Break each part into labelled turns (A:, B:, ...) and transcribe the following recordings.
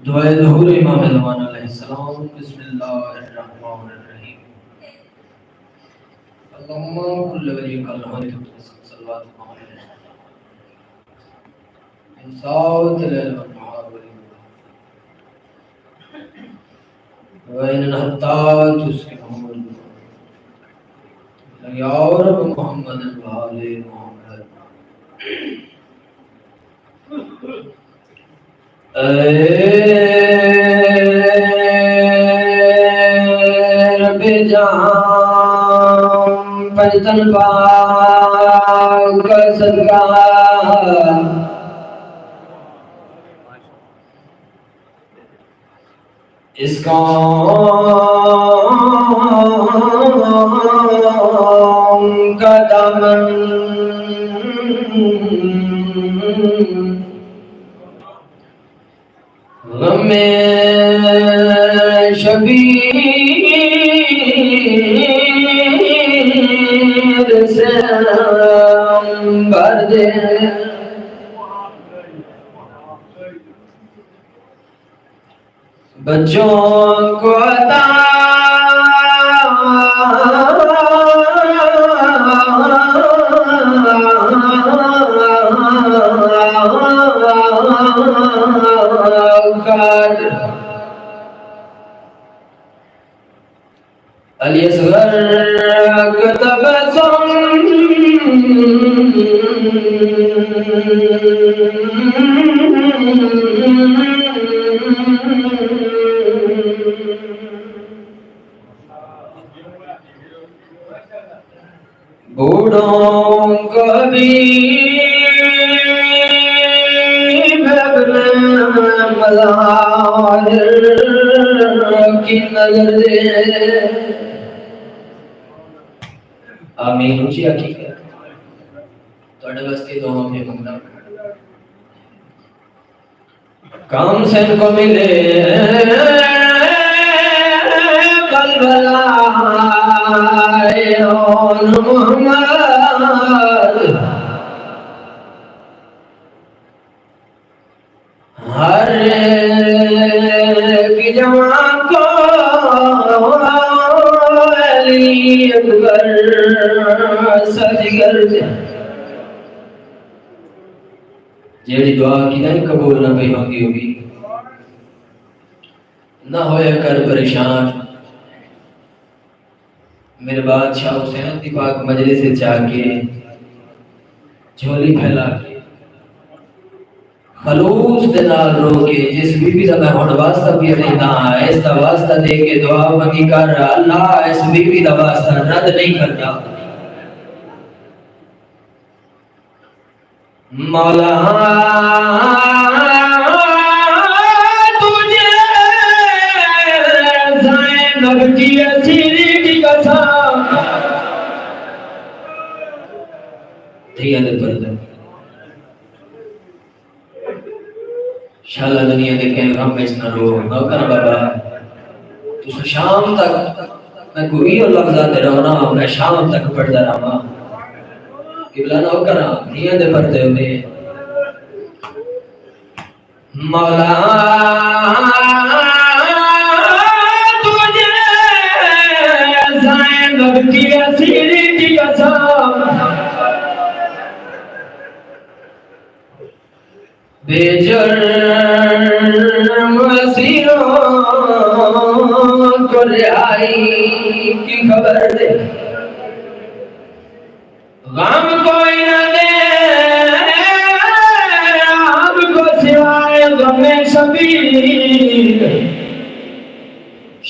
A: دعائے ظہور امام زمان علیہ السلام۔ بسم اللہ الرحمن الرحیم۔ اللہم کل ولی کل حمد صلوات محمد انصاوت لیل والنہار وین الحطات اس کے محمد یا رب محمد وآل محمد۔ رب جہاں پنجتن پاک کا صدقہ اس قوم کا دامن غم شبیر سے بھر دے۔ بچوں کو عطا کر علی اصغر کا تبسم بوڑھوں کو بھی مظاہر کی نظر دے۔ آمین اونچی آکی ہے توڑے وستی دعا میں منگنا کام سین کو ملے بلبلائے اون محمد ہر ایک جوان کو علی اکبر سج کر دے۔ جیڑی دعا کی نہیں قبول نہ پہ ہوگی ہوگی نہ ہویا کر پریشان میرے بادشاہ حسین دی پاک مجلس سے چاہ کے جھولی پھیلا کے خلوص دے نال رو کے جس بی بی دا میں ہن واسطہ بھی نہیں نہ اس دا واسطہ دے کے دعا منگی کر اللہ اس بی بی دا واسطہ رد نہیں کرتا۔ مولا تجھے زینب کی اسیری کی قسم دھیان دے پردہ شالا دنیا دے کہیں غم میں نہ رو نوکر بابا تو شام تک میں کوئی اور لفظات دے رہا ہوں میں شام تک پڑھتا رہا قبلہ نوکر دنیا دے پردے ہوتے مولا تجھے زینب کی اسیری کی قسم بے جرم اسیروں کو رہائی کی خبر دے۔ غم کوئی نہ دے آپ کو سوائے غم شبیر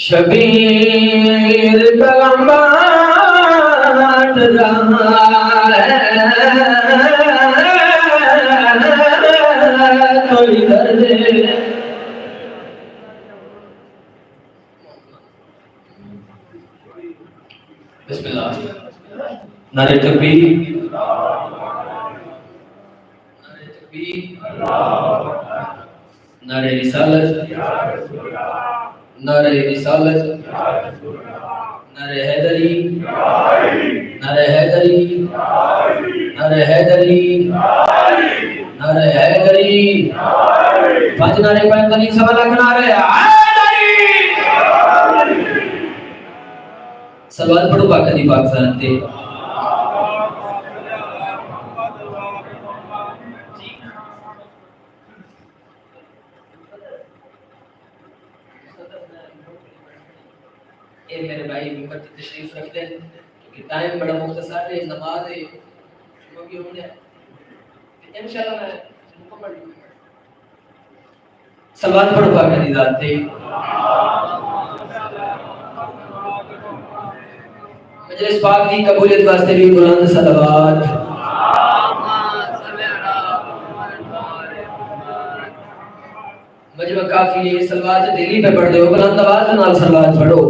A: شبیر کا غم بانٹ رہا ہے کوئی درد بسم اللہ نعرہ تکبیر نعرہ تکبیر نعرہ رسالت نعرہ رسالت نعرہ حیدری نعرہ حیدری نعرہ حیدری نعرہ حیدری پانچ نعرے پانچ تنی سوا لاکھ نعرہ حیدری سلوات پڑھو پاک دی پاک سانتے اے میرے بھائی ممبر کی تشریف رکھ دیں کیونکہ ٹائم بڑا مختصر ہے نماز ہے کیونکہ ہونے انشاءاللہ میں مکمل سلوات پڑھو پاک دی ذات تے مجلس پاک دی قبولیت واسطے بھی بلند صلوات مجمع کافی ہے سلوات دلی پہ پڑھ دے ہو بلند آواز نال سلوات پڑھو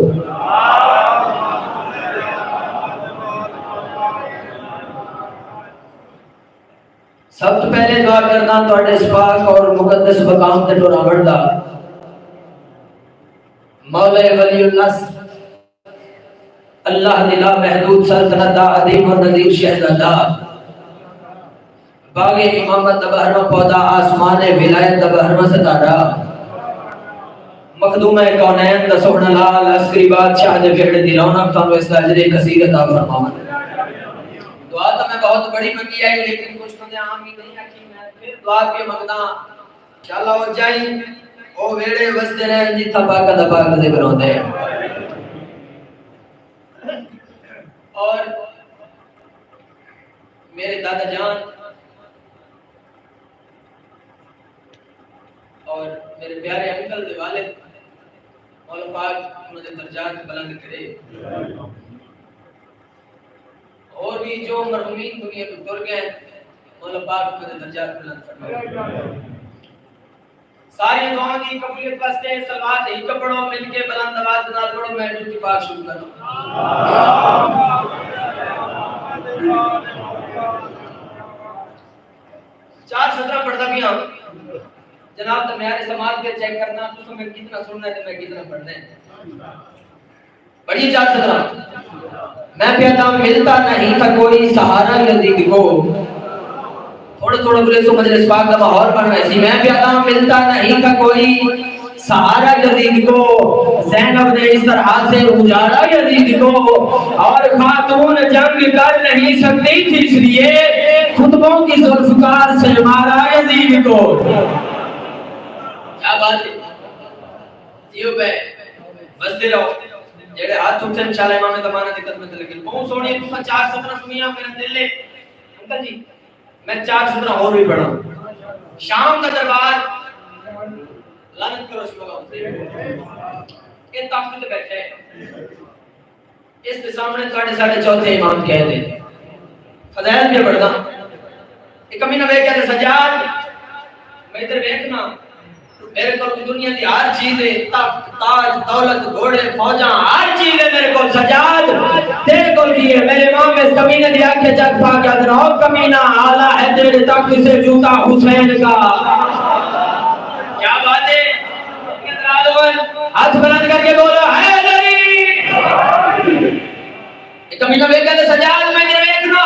A: سب تو پہلے دعا کرنا تواڈے اس پاک اور مقدس مقام تے ٹورا بڑھدا مولا ولی اللہ اللہ دی لا محدود سلطنت دا عظیم اور نذیر شہزادہ باغ امامت دا بہرواں پودا آسمان ولایت دا بہرواں ستارہ مخدوم کونین دا سونا لال عسکری بادشاہ دے ویڑ دی رونق تانوں اس دا اجر کثیر عطا فرماون دعا تو میں بہت بڑی منگی ہے لیکن کچھ بندے عام ہی نہیں رکھی میں پھر دعا کے منگنا انشاءاللہ ہو جائیں او ویڑے وستے رہن جتھا پاک دا پاک ذکر ہوندے اور میرے دادا جان اور میرے پیارے انکل دے والد مولا پاک انہوں نے درجات بلند کرے اور بھی جو مرحومین دنیا کو گر گئے مولا پاک انہوں نے درجات بلند فرمائے ساری دعاؤں کی قبولیت واسطے سلوات ہی کا پڑھو مل کے بلند آواز نال پڑھو میں کی پاک شروع کروں چار سطرہ پڑھتا بھی ہوں جناب تو میارے سماعت کے چیک کرنا تو سو میں کتنا سننا ہے تو میں کتنا پڑھنا ہے پڑھیے چار سطرہ میں پیدا ملتا نہیں تھا کوئی سہارا یزید کو تھوڑے تھوڑے بلے سو مجلس پاک کا ماحول بن رہی تھی میں پیدا ملتا نہیں تھا کوئی سہارا یزید کو زینب نے اس طرح سے اجاڑا یزید کو اور خاتون جنگ کر نہیں سکتی تھی اس لیے خطبوں کی ذوالفقار سے مارا یزید کو کیا بات ہے جیو بے بستے رہو جیڑے ہاتھ اٹھے انشاءاللہ امام زمانہ دی خدمت لگے بہت سونی تساں چار سطرہ سنیا میرا دل لے انکل جی میں چار سطرہ اور بھی پڑھا شام کا دربار لعنت کرو اس کو یہ تخت پہ بیٹھے اس کے سامنے تھوڑے ساڑھے چوتھے امام کہہ دے فضائل بھی پڑھنا ایک کمی نہ بے کہتے سجاد میں ادھر بیٹھنا میرے کو دنیا دی ہر چیز ہے تخت تاج دولت گھوڑے فوجاں ہر چیز ہے میرے کو سجاد تیرے کو کی ہے میرے امام اس کمینے دی آنکھیں جگ پا کے ادھر او کمینہ آلہ ہے تیرے تخت سے جوتا حسین کا کیا بات ہے ہاتھ بلند کر کے بولو حیدری ایک کمینہ بے کہتے سجاد میں ادھر بیٹھنا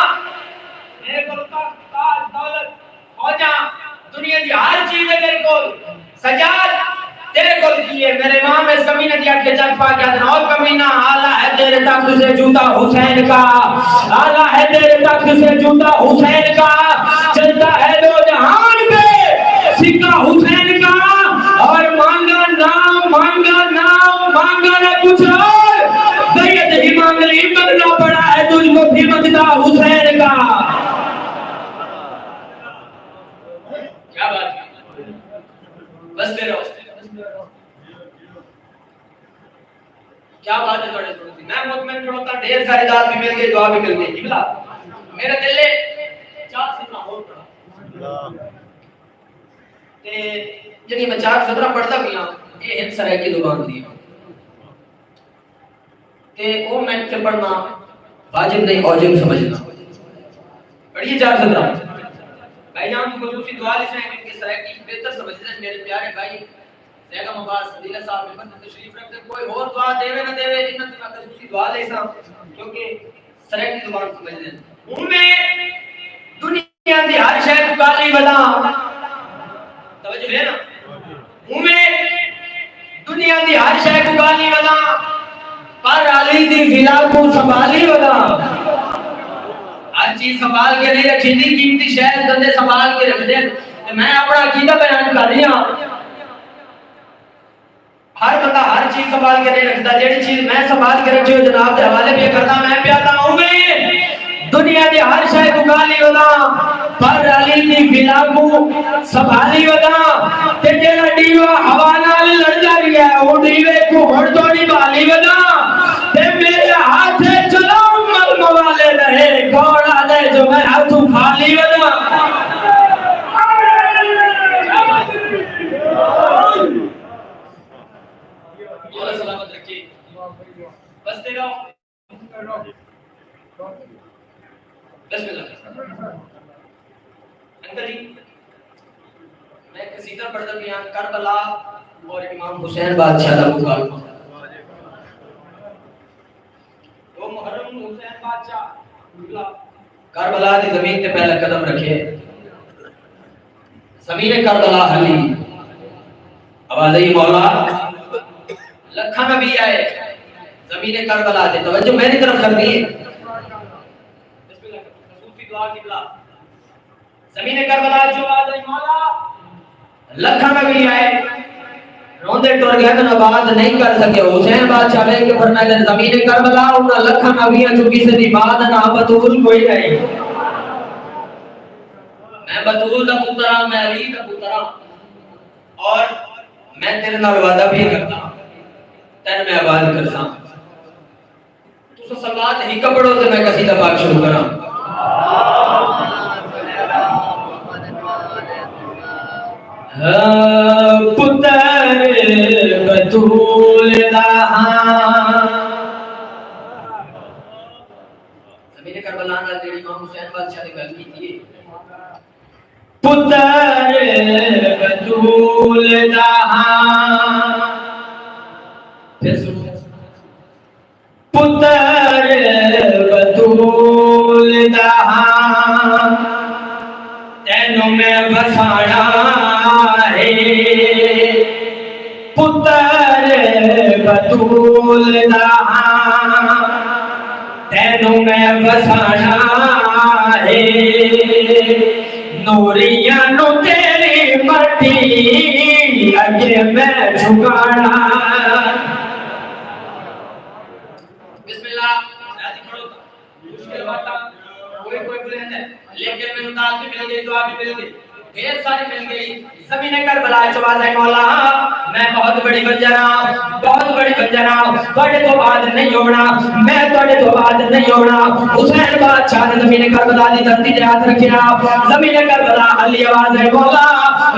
A: میرے کو تاج دولت فوجاں دنیا دی ہر چیز ہے میرے کو سجاد تیرے کو کی ہے میرے امام اس کمینہ دی آنکھیں جگ پا کے ادھر اور کمینہ آلہ ہے تیرے تخت سے جوتا حسین کا آلہ ہے تیرے تخت سے جوتا حسین کا چلتا ہے دو جہان پہ سکہ حسین کا اور مانگا نہ کچھ اور بیعت ہی مانگ لی مانگنا پڑا ہے تجھ کو بھی مانگتا حسین کا کیا بات ہے بس دے رہو کیا بات ہے توڑے سنتی میں مطمئن پڑھوتا ڈھیر ساری داد بھی مل گئی دعا بھی مل گئی جبلا میرے دل لے چار سطرہ ہو پڑھا جنہی میں چار سطرہ پڑھتا بھی ہوں یہ ہند سرائے کی زبان دی وہ میں سے پڑھنا واجب نہیں اوجب سمجھنا پڑھیے چار سطرہ بھائی جان کو خصوصی دعا لے سائیں کہ سرائے کی بہتر سمجھنا ہے میرے پیارے بھائی زیگا مباس صدیلہ صاحب میں بندہ تشریف رکھتے کوئی اور دعا دیوے نہ دیوے جنہاں سے میں خصوصی دعا لے سائیں کیونکہ سرائے کی زبان سمجھنا ہے میں دنیا دی ہر شہر کو گالی بدا توجہ ہے نا اویں دنیا دی ہر شے کو گالی ودا پر علی دی فلا کو سنبھالی ودا ہر چیز سنبھال کے نہیں رکھی دی قیمتی شے بندے سنبھال کے رکھ دے میں اپنا عقیدہ بیان کر رہی ہوں ہر بندہ ہر چیز سنبھال کے نہیں رکھتا جیڑی چیز میں سنبھال کے رکھی ہو جناب دے حوالے پہ کرتا میں پیاتا ہوں دنیا دی ہر شے کو گالی ودا پر علی دی فلا کو سنبھالی ودا تے جیڑا ڈیوا ہوا نال لڑ جا رہی ہے او ڈیوے کو ہڑ تو نہیں بالی ودا تے میرے ہاتھ چلو مل موالے رہے گھوڑا دے جو میں ہاتھوں خالی ودا مولا سلامت رکھیے بس دے رہا ہوں بسم اللہ انکل جی میں قصیدہ پڑھتا بیان کربلا اور امام حسین بادشاہ دا مکالمہ وہ محرم حسین بادشاہ کربلا دی زمین تے پہلا قدم رکھے زمین کربلا حلی آواز ای مولا لکھا نبی آئے زمین کربلا دے توجہ میری طرف کر دیئے بسم اللہ رسول کی دعا کی بلا زمین کربلا جو آدھائی مولا لکھا نبی آئے روندے ٹور گئے تو آباد نہیں کر سکے حسین بادشاہ لے کے فرمائے دن زمین کربلا انہا لکھا نبیاں چکی سے دی بعد نہ بطول کوئی نہیں میں بطول دا پترا میں علی دا پترا اور میں تیرے نال وعدہ بھی کرتا ہوں تین میں آباد کرتا ہوں تو سلوات ہی کپڑوں سے میں قصیدہ پاک شروع کرا پتر بطول دہاں زمین کربلا نال جڑی امام حسین بادشاہ نے گل کیتی ہے پتر بطول دہاں پھر سنو پتر بطول دہاں تینوں میں بسانا ہے پتر بطول دہاں تینوں میں بسانا ہے نوریاں نو تیری مٹی اگے میں جھکانا بسم اللہ مشکل بات کوئی بولے ہے لیکن میں نتاز بھی مل گئی دعا بھی مل گئی ڈھیر ساری مل گئی زمین کربلا چواز ہے مولا میں بہت بڑی بنجرا بہت بڑی بنجرا بڑے تو بعد نہیں ہونا میں بڑے تو بعد نہیں ہونا حسین بادشاہ نے زمین کربلا دی دھرتی تے ہاتھ رکھیا زمین کربلا علی آواز ہے مولا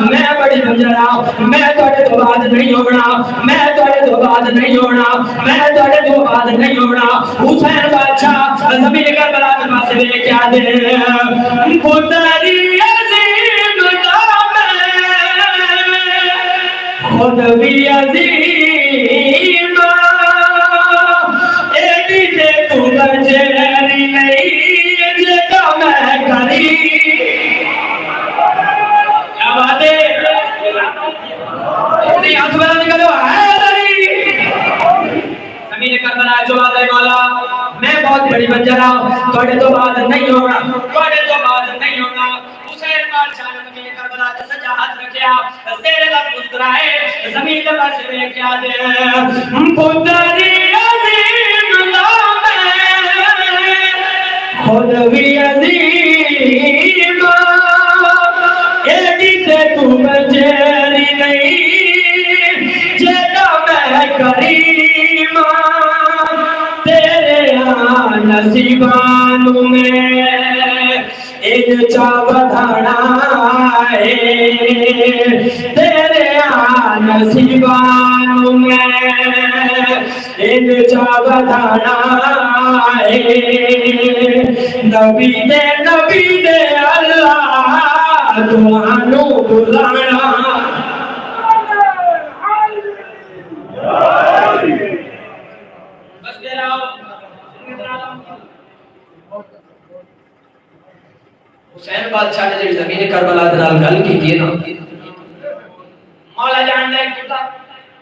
A: میں بڑی بنجرا میں بڑے تو بعد نہیں ہونا میں بڑے تو بعد نہیں ہونا میں بڑے تو بعد نہیں ہونا حسین بادشاہ زمین کربلا کے پاس لے کے آ دے پتری خود بھی عظیم ایڈی دے تو بجری نہیں جگہ میں کری کیا بات ہے اپنی ہاتھ بنا نکلو ہے دری زمین کربلا جو آدھے مولا میں بہت بڑی بنجرا توڑے تو بعد نہیں ہونا توڑے تو بعد نہیں ہونا حسین بادشاہ نے زمین کربلا کا سجا ہاتھ رکھیا تیرے لب مسکرائے زمین کے پاس لے کے آ دے پتری عظیم نام خود بھی عظیم ایڈی تے تو بجری نہیں جگہ میں کریم تیرے نصیبانوں میں ان چا بدھانا ہے تیرے نصیبانوں میں ان چا بدھانا ہے نبی دے اللہ تمہانوں بلانا بس دے رہا ہوں حسین بادشاہ نے جڑی زمین کربلا دے نال گل کیتی ہے نا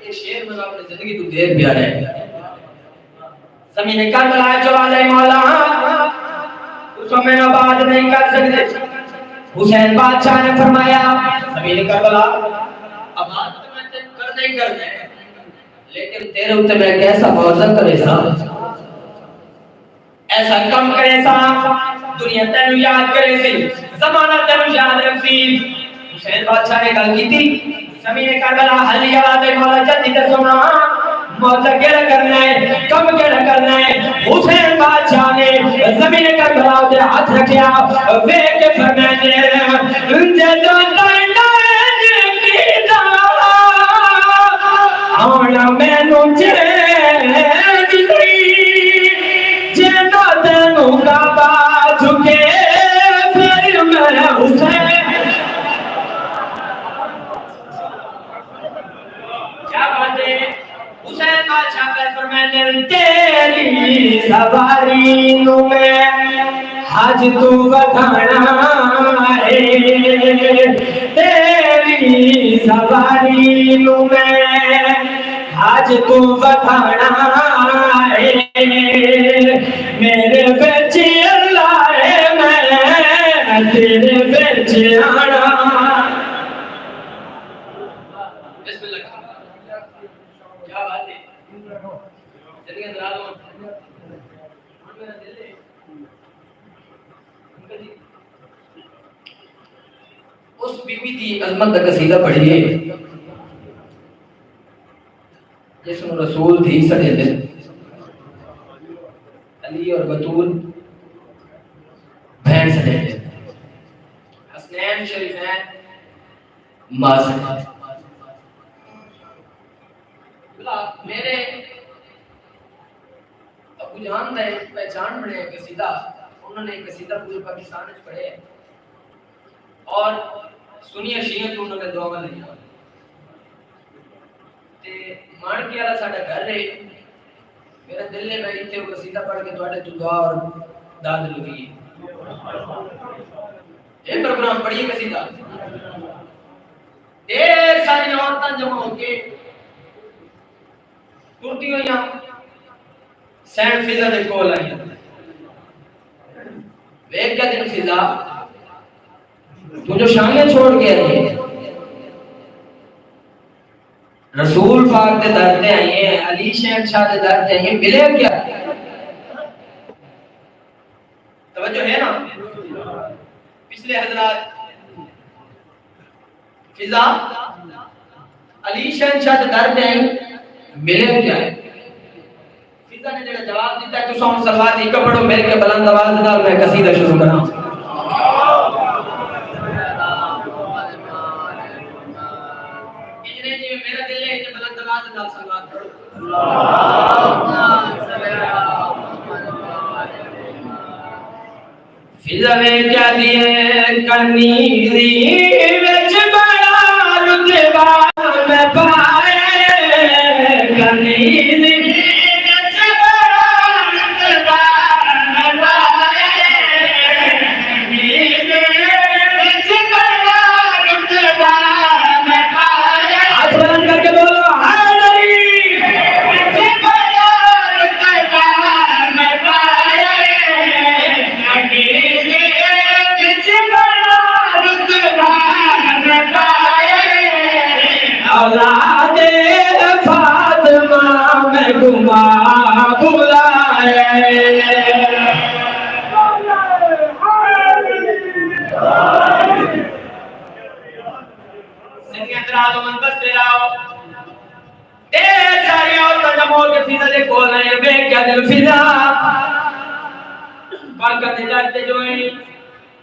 A: یہ شیر میں اپنی زندگی تو دیر پیارا ہے. زمین کربلا جو والے مولا اس کو میں آباد نہیں کر سکتے. حسین بادشاہ نے فرمایا زمین کربلا آباد تو میں کر نہیں کرنا ہے لیکن تیرے اوپر میں کیسا معاوضہ کرے سا ایسا کم کرے سا دنیا تینوں یاد کرے سی زمانہ تینوں یاد رکھی. حسین بادشاہ نے گل کی تھی زمین کربلا حلی آواز مولا جلدی تے سنا موضوع کیڑا کرنا ہے کم کیڑا کرنا ہے. حسین بادشاہ نے زمین کربلا تے ہاتھ رکھیا ویکھ کے فرمایا جدوں آنا مینوں چین دی جنو تینوں کعبہ جھکے پھر میں حسین. کیا بات ہے. حسین بادشاہ پر فرمانے تیری سواری نو میں حج تو وکھانا ہے تیری سواری نو میں حج تو وکھانا ہے میرے بچ اللہ ہے میں تیرے بچ آنا. کیا بات ہے. چلیے درالوں میرا دل ہے اس بی بی دی عظمت کا قصیدہ پڑھیے جس میں رسول تھی سڑے دل علی اور بطول بہن سڑے دل حسنین شریفین ماں سڑے میرے ابو جان نے پہچان بنے قصیدہ انہوں نے قصیدہ پورے پاکستان میں پڑھے اور سنیا شیعہ تو انہوں نے دعا لیا تے مان کے والا ساڈا گھر ہے میرا دل نے میں اتنے وہ قصیدہ پڑھ کے تواڈے تو دعا اور داد لگی یہ پروگرام پڑھیے قصیدہ ڈھیر ساری عورتیں جمع ہو کے ٹوٹی ہوئی سینٹ فضا دے کول آئی ویک کیا دن فضا تو جو شانیں چھوڑ کے آئی رسول پاک دے در تے آئی ہیں علی شہنشاہ دے در تے آئی ہیں ملے کیا توجہ ہے نا پچھلے حضرات فضا علی شہنشاہ دے در تے آئی ملے کیا ہے فضا نے جڑا جواب دیتا ہے تو سون سلوات ایک پڑھو مل کے بلند آواز نال میں قصیدہ شروع کراں. اجنے جی میرا دل ہے کہ بلند آواز نال سلوات پڑھو. اللہم صلی علی فضا نے کیا دیے کنیری وچ بڑا رتبہ میں پائے کنیری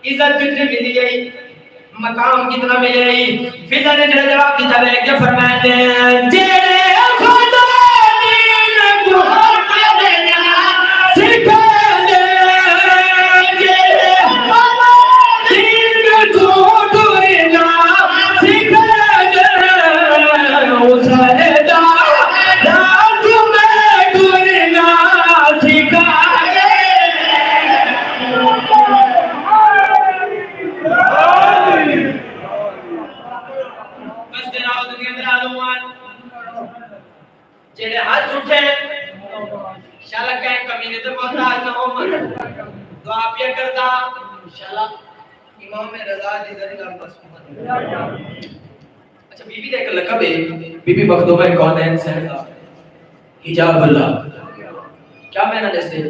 A: عزت کتنی ملی گئی مقام کتنا ملے گئی فضا نے جواب دیتا ہے کہ فرماتے جڑے خدا دین کو دینا سکھا دے جڑے خدا دین کو دینا سکھا دے اس دا رات میں ڈرنا سکھا جڑے ہاتھ اٹھے انشاءاللہ کہیں کمینے تو محتاج نہ ہو من دعا پیا کرتا انشاءاللہ امام رضا دی درگاہ پر سبحان اچھا بی بی کا ایک لقب ہے بی بی مخدومہ کونین سہلا حجاب اللہ کیا میں نے جیسے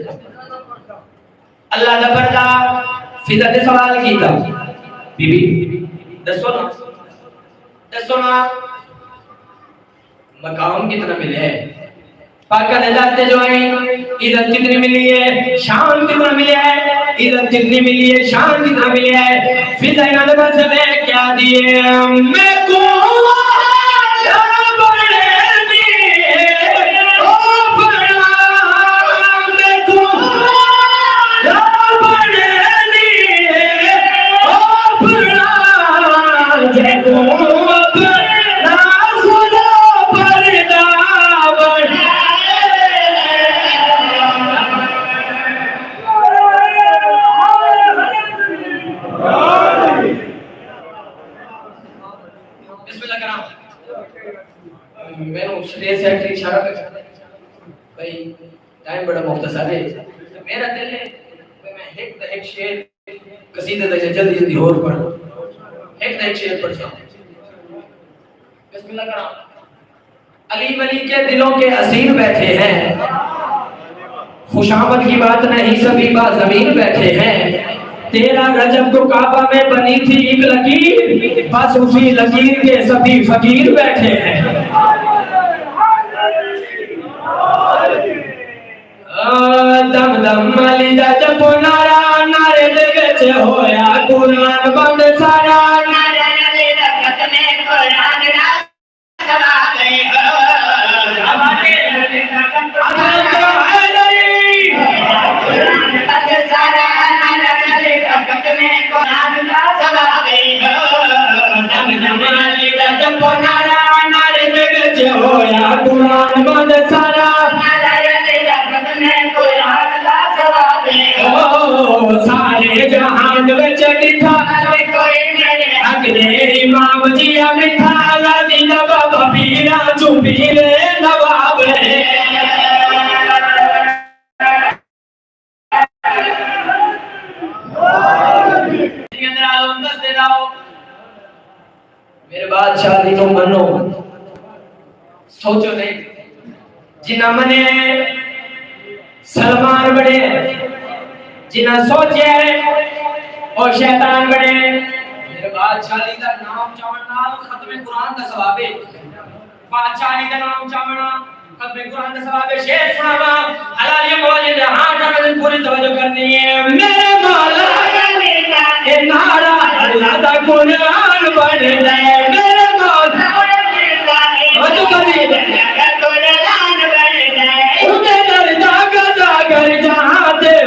A: اللہ دا بندہ فضا نے سوال کیتا بی بی دسو نا مقام کتنا ملے ہے پاکہ نجاتے جو ہیں عزت کتنی ملی ہے شان کتنا ملی ہے عزت کتنی ملی ہے شان کتنا ملی ہے فضا انہوں نے بس میں کیا دیئے میں کو ٹائم بڑا مختصر ہے میرا دل ہے میں ایک شعر قصیدہ تک جلدی جلدی اور پڑھوں ایک شعر پڑھ جاؤں بسم اللہ کرام علی ولی کے دلوں کے اسیر بیٹھے ہیں خوشامد کی بات نہیں سبھی با زمین بیٹھے ہیں تیرا رجب کو کعبہ میں بنی تھی ایک لکیر بس اسی لکیر کے سبھی فقیر بیٹھے ہیں دم دم علی دا جب نارا نارے دگچ ہویا قرآن بند سارا نارے علی دا ختم قرآن نا سوا گئی ہمارے علی دا قرآن بند سارا نارے علی دا ختم قرآن نا سوا گئی دم دم علی دا جب نارا نارے دگچ ہویا قرآن بند سارا سارے جہان وچ ڈٹھا اگلے امام جی مٹھا لازی نواب پیرا چوپی لے نواب میرے بادشاہ دی تو منو سوچو نہیں جنہ منے سلمان بڑے جنہ سوچے اور شیطان بڑے میرے بادشاہی دا نام چاونا ختم قرآن دا ثواب ہے بادشاہی دا نام چاونا ختم قرآن دا ثواب ہے شیر سناوا حلالی مولی دے ہاتھ آمدن پوری توجہ کرنی ہے میرے مولا اے نارا اللہ دا قرآن بڑھ دے میرے مولا وجہ کرنی ہے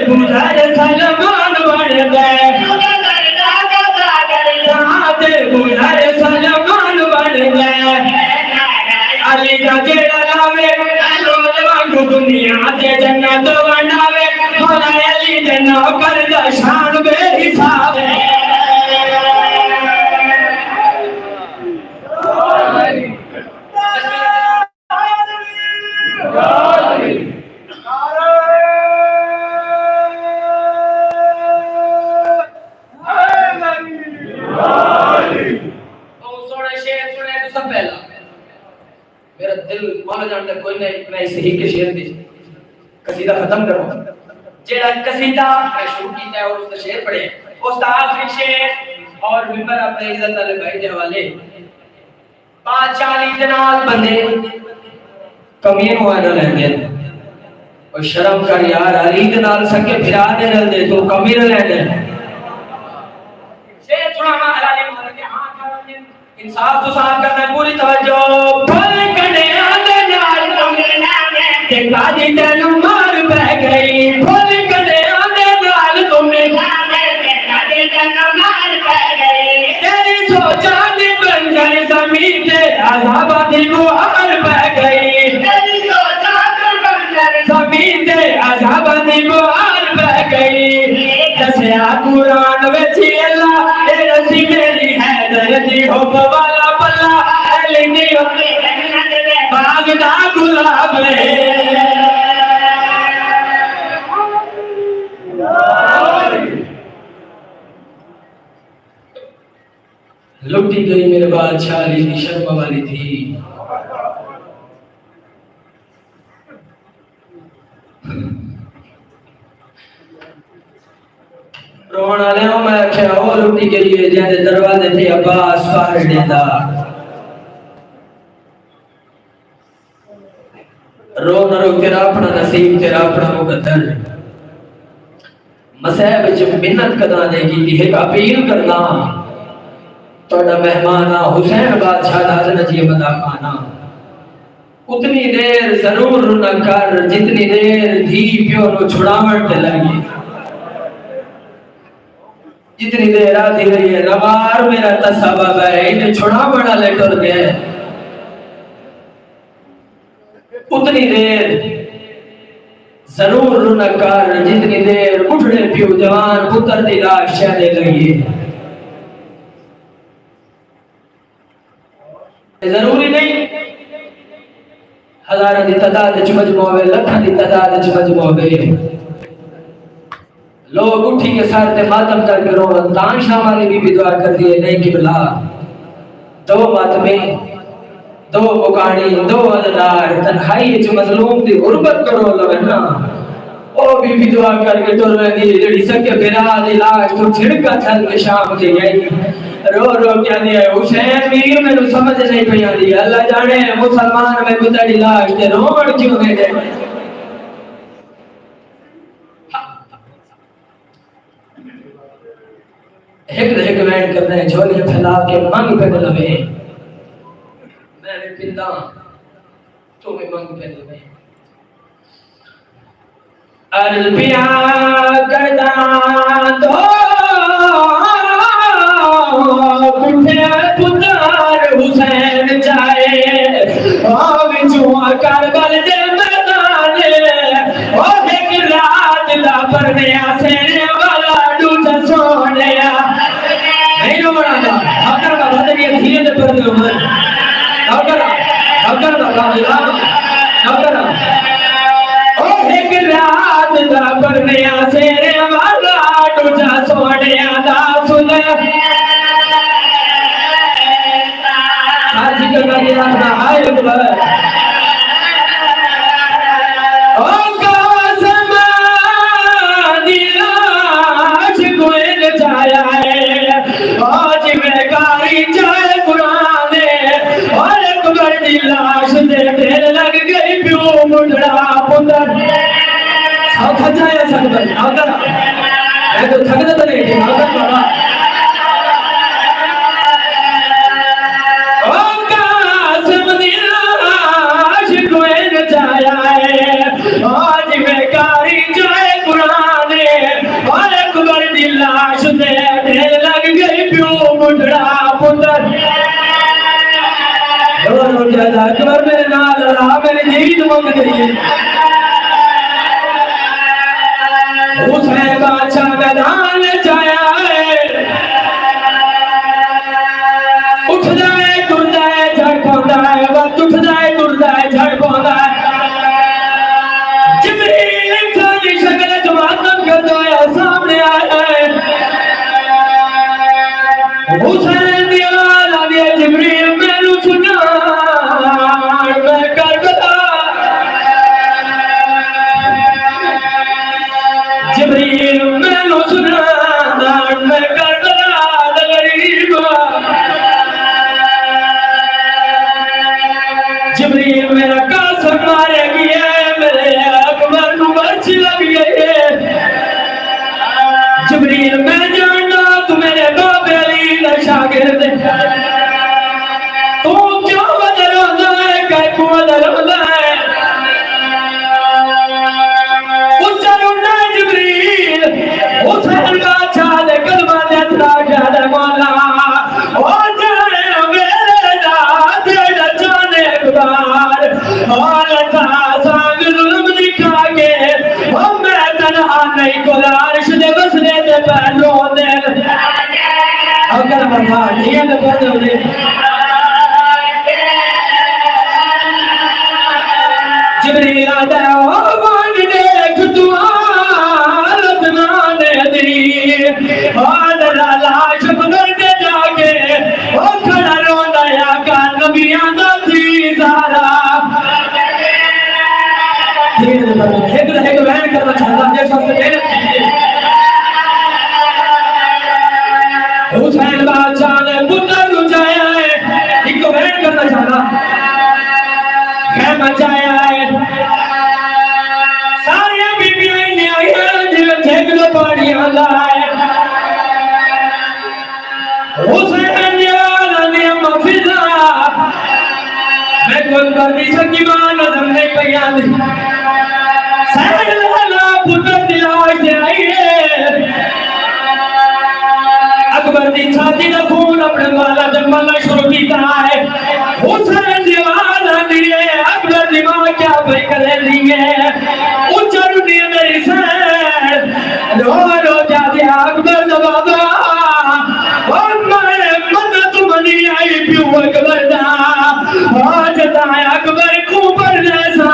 A: بزر سلمان بڑھ گئے بزر سلمان بڑھ گئے علی کا جیڑا لاوے لوگ دنیا تے جنت بناوے مولا علی دے نوکر دا شان بے حساب ہے میرا دل مولا جانتا کوئی نہیں میں اسے ہی کے شعر دی قصیدہ ختم کروں جیڑا قصیدہ میں شروع کیتا ہے اور اس کا شعر پڑھے اس کا آخری شعر اور ممبر اپنے عزت علی بھائی دے حوالے 540 دنال بندے کمین ہوا نہ لیں اور شرم کر یار علی دنال سکے پھرا دے رل دے تو کمین لیں دے شعر سناما حلالی مولا کے ہاتھ کرنے انصاف تو صاحب کرنا پوری توجہ پھل کنے آدھے نال تے قاضی تینو مار پہ گئی پھل کنے آدھے نال تمہیں قاضی تینو مار پہ گئی تیری سوچا دی بنجر زمین تے عذابہ دی بہار پہ گئی تیری سوچا دی بنجر زمین تے عذابہ دی بہار پہ گئی دسیا قرآن وچی اللہ اے رسی میری حیدر دی حب والا پلا علی دی حب باغ دا گلاب لٹی گئی میرے بادشاہ علی کی شرم والی تھی. رونا لے میں کیا وہ لٹی گئی ہے جہاں دروازے تھے عباس پار دیتا. رو نہ رو تیرا اپنا نصیب تیرا اپنا مقدر. مسیح بچ منت کدا دے گی کہ ایک اپیل کرنا توڑا مہمانا حسین بادشاہ داد نجیب عطا خانا. اتنی دیر ضرور نہ کر جتنی دیر دھی پیو نو چھڑاوٹ تے لگی. جتنی دیر آدھی رہی ہے نوار میرا تصابہ ہے انہیں چھڑاوٹ لے ٹر گئے. اتنی دیر ضرور نہ کر جتنی دیر بڑھڑے پیو جوان پتر دی لاش چہنے لگی. ضروری نہیں ہزارہ دی تعداد وچ مجموع ہوئے لکھاں دی تعداد وچ مجموع ہوئے. لوگ اٹھی کے سار تے ماتم کر کے رون تان شاہ والی بھی دعا کر دیے نہیں قبلہ. دو ماتمیں دو مکانی دو ادنار تنہائی وچ مظلوم دی غربت کرو لونا. او بھی دعا کر کے ٹر رہی جڑی سکے بھرا دی لاش تو چھڑکا چھل کے شام کے گئی. رو رو کیا دیا حسین میر میں نو سمجھ نہیں پیا دی. اللہ جانے مسلمان میں بتڑی لاش تے روڑ کیوں گئے. ایک وینٹ کرنے جھولی پھیلا کے منگ پہ لوے. میں بھی پندا تو میں منگ پہ لوے. عرض پیا گردان دو پتر حسین جائے وچوں کربل دے میدان. ایک رات دا پرنیا سینے والا ڈوٹا سونیا. نہیں رو بڑا دا اگر کا بدنی دھیرے دے پر دے عمر اگر دا اگر ایک رات دا پرنیا سینے والا ڈوٹا سونیا دا سنے. آجی کرنا یہ رکھنا آئے اکبر قاسم لاش کوئل جایا ہے. آج میں کاری جائے قرآن اور اکبر دی لاش دے دیر لگ گئی پیو مڈڑا پتر. تھک جائے سکبر اگر میں تو تھک دیتا نہیں تھی اگر بڑا آج میں کاری جائے قرآن اور اکبر دی لاش دے دیر لگ گئی پیو مڈڑا پتر. رو جادا اکبر میرے نال اللہ میری جیت منگ گئی. حسین بادشاہ میدان جایا ہے. اٹھ جائے ٹر جائے جھڑ پوندا ہے وقت اٹھ جائے ٹر جائے جھڑ پوندا ہے. جبریل انسانی شکل جماعتن کر دیا سامنے آیا ہے. حسین دی آواز آئی ہے جبریل میں نو سنا میں کربلا. جبریل میں نو سنا میں کربلا غریب. جبریل میرا قاسم مارے گیا میرے اکبر نو برچ لگ گئے. جبریل میں جاننا تو میرے باب علی کا شاگرد تو کیوں بدل ہوتا ہے کہ کو بدل ہوتا ہے. اچھا جبریل حسین بادشاہ دے کلمہ دے اتنا جانے مولا اور جانے میرے داد جانے جانے اقبار اور تا سانگ ظلم دکھا کے ہم میں تنہا نہیں کلارش دے بسنے دے پہلو دے اگر بڑھا دیا دے پہلو دے
B: جبریل آتا ہے او مان دیکھ تو حالت نانے دی اور لاش بدل کے جا کے او کھڑا روندا یا کا نبیاں دا تھی زارا ایک بیان کرنا چاہتا جیسا سے محنت کیجیے حسین بادشاہ نے پتر اچھایا ہے ایک کو بیان کرنا چاہتا خیمہ چاہیا ہے سارے بی بی آئی آئی ہیں جلے تھیک دو پاڑیاں لائے حسین دیوانا نیم فضا میں کوئی بردی سکی مان نظر نہیں پیان دی سید لالا پتر دلاش دے آئی ہے اکبر دی چھاتی دا خون اپنے والا جمالہ شروع کیتا ہے حسین دیوانا دیئے اکبر دی ماں کیا بھئی کرے لیے اچھر دیئے میری سین رو رو جا دیا اکبر دا بابا اور میں مدد منی آئی پیو اکبر دا آج دائے اکبر کوپر جیسا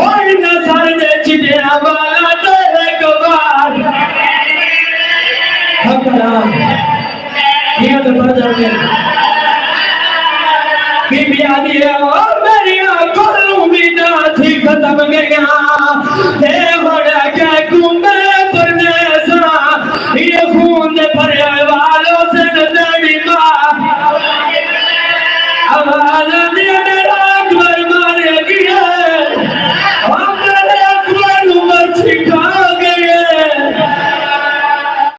B: اور نظر دے چٹے والا دے کبار حقرا یہ تو پڑھ جاتے بی بی آدھی ہے اور میری آنکھوں امیدہ تھی ختم گیا